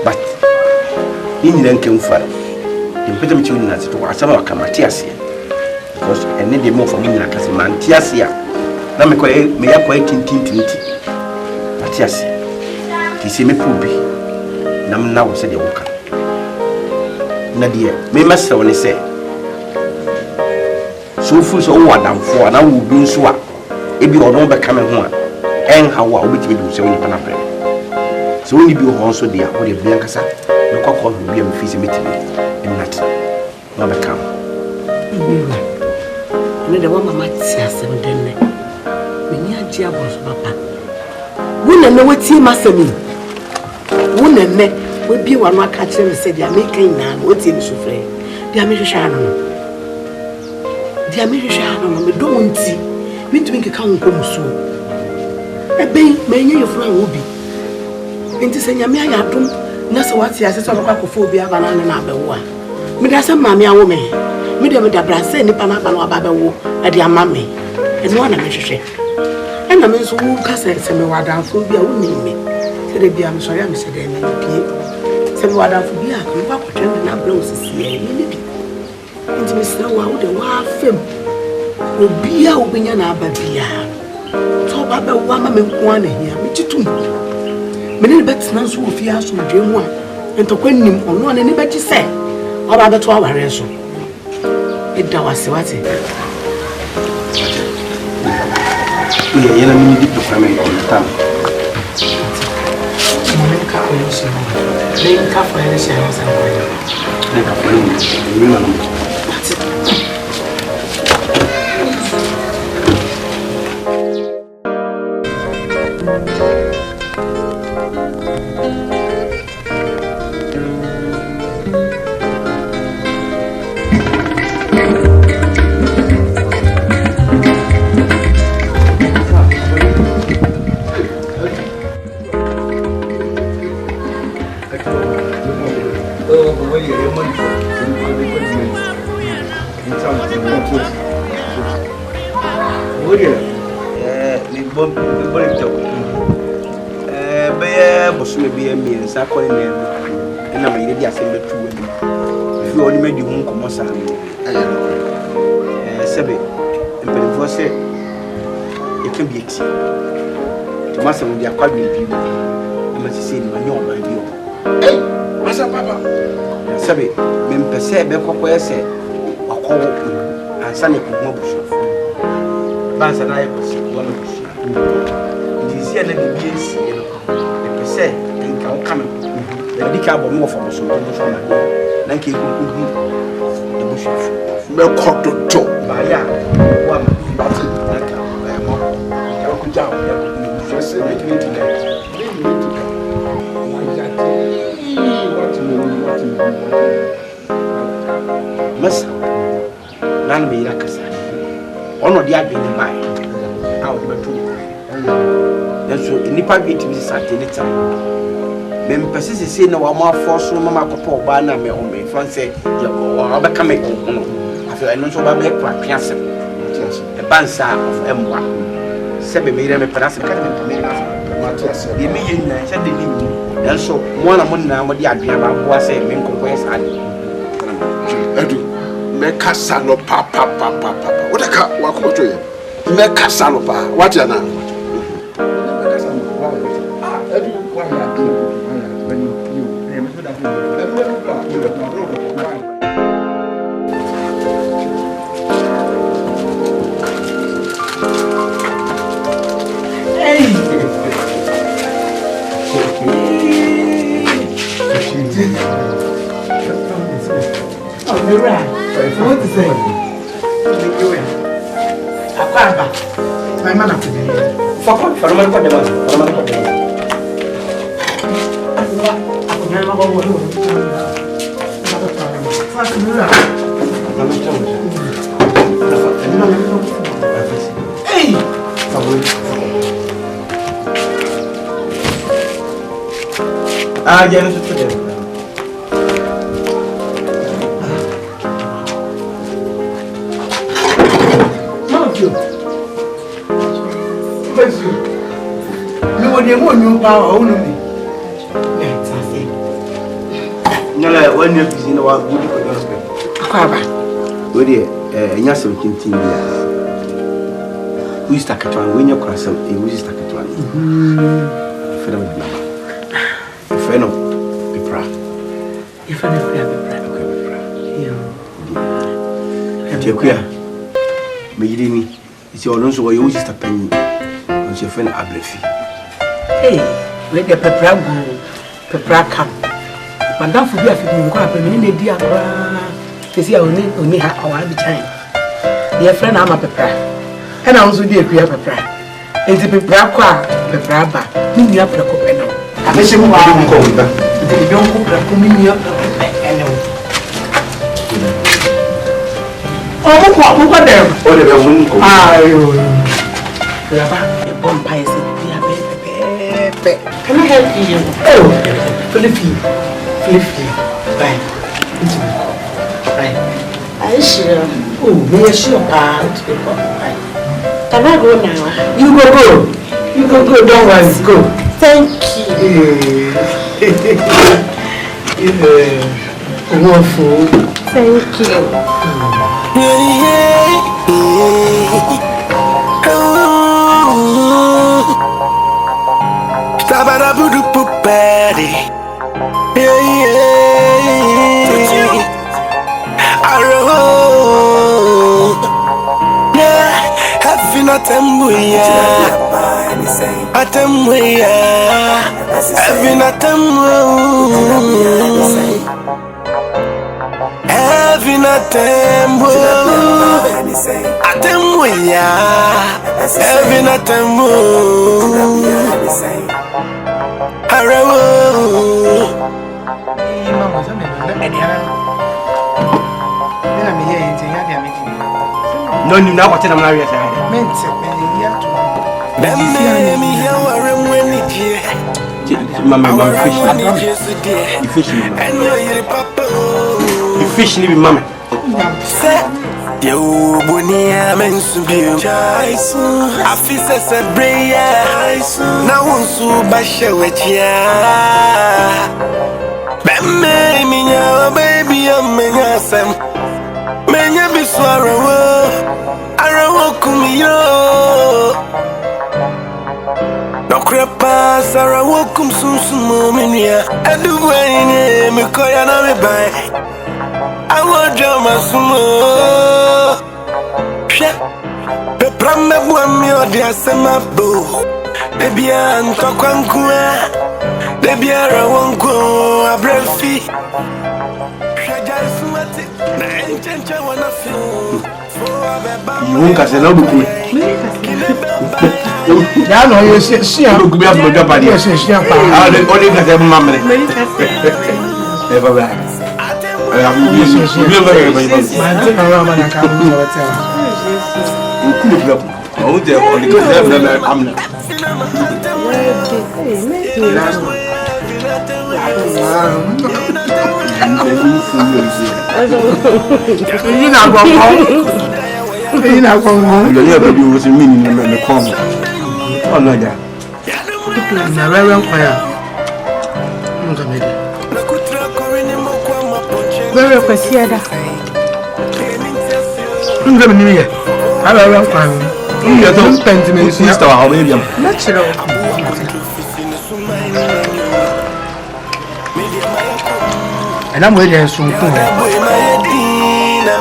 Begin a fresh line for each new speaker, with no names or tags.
But in the King Fire, in Petamchun as to Asama Kamatiasia, because I need more from me like as a man, Tiasia. Namako may acquaint Tinti. Matias, Kisi me pubi, Nam now said the Woka. Nadia, may master only say. So full so what down for an hour being swap. If you are not becoming one, and how I will be so in Panapel. So only be also dear, or the Biancasa, the cock will be a physical and not become.
And the woman might see us and then when you are Diabos, Papa. Wouldn't know what he must mean. Wouldn't net would be one more catcher and said, they are making now, what's in Suffrey. They are Mrs. Shannon. They are Mrs. Shannon, but don't see. Me to make a count come soon. A bay, many of my will be. Into saying, may I have done? That's what he has a sort of aquaphobia banana and abawa. Me that's a mammy, a woman. Me the brass and the panapano abawo at your mammy. And one of Mrs. And I mean, so who can say, Samuada for be a woman. Said, I'm sorry, I'm said, Samuada for be a papa pretending that blows his ear. Into Mr. Wow, the wild film. Obi a obenya na ababia so baba wa ma menkwan here mechitum mene betina so ofia so dwemu a entokwanim ono ane ne bechi se oba beto aware so eda wase wate ye yana mini di programme on tam mene ka ko yesi ne ka fa yana se yana san ko ne ka fa ni ma no say no more force mama kopo ba na me o me fan say you abeka me no I feel I know so ba be kwa piase e bansa of emwa se be me me para se ka me matiase de me yin na se de ni dan so mo na mo na mo de adua ba bo say me nkonko yes ade edu me kasa no pa o de ka wa ko to ye me kasa no pa what ya na edu wa ya What to say? Akaba. My man after me. For my
Nala, when you're busy, no one good for your husband.
Akaba.
Where you some tintin. We stuck at one when you cross some, we stuck at one. Feno, be proud.
If I never have a prayer,
me, it's your own, so you just a penny on your friend Ablefi.
Hey, where the pepper come. Madame for the African crap, and in a dear Kesie only our time. Dear friend, I'm a pepper. And I also dear queer pepper. And the pepper qua, pepper bar, me up the copenno. I wish you were going back. They don't cook the coming up the oh, what them? Oh, they won't go. The bonfire said, can I help you? Oh, Philippine. Right. I sure. Oh, may I sure part? Can I go now? You go. You go, don't worry, go. Thank you. Thank you.
No, you know what I'm married. You fish, you mama.
You bunia mensubiu afisa sebreya na wonsu bashe wechia bemme minya baby amenya Asem menya biswarawo arawo kumiyo nokrepa sarawo kumsunsumo minya aduwaine mikoya na mebai I want drama sumo. The pramme buami odi Asem abo. Baby anko kwankua. Baby ara wonko abrefi. Shaja sumati na enchencha wana feel.
You won't cast an old book.
Yeah, no, you see, I'm going to be able to go by the ocean.
I'll only get a mamma. Never back. I am
very appreciated. I'm going to be here. I don't know. You don't spend me.
Mr. William.
Natural. And I'm waiting soon.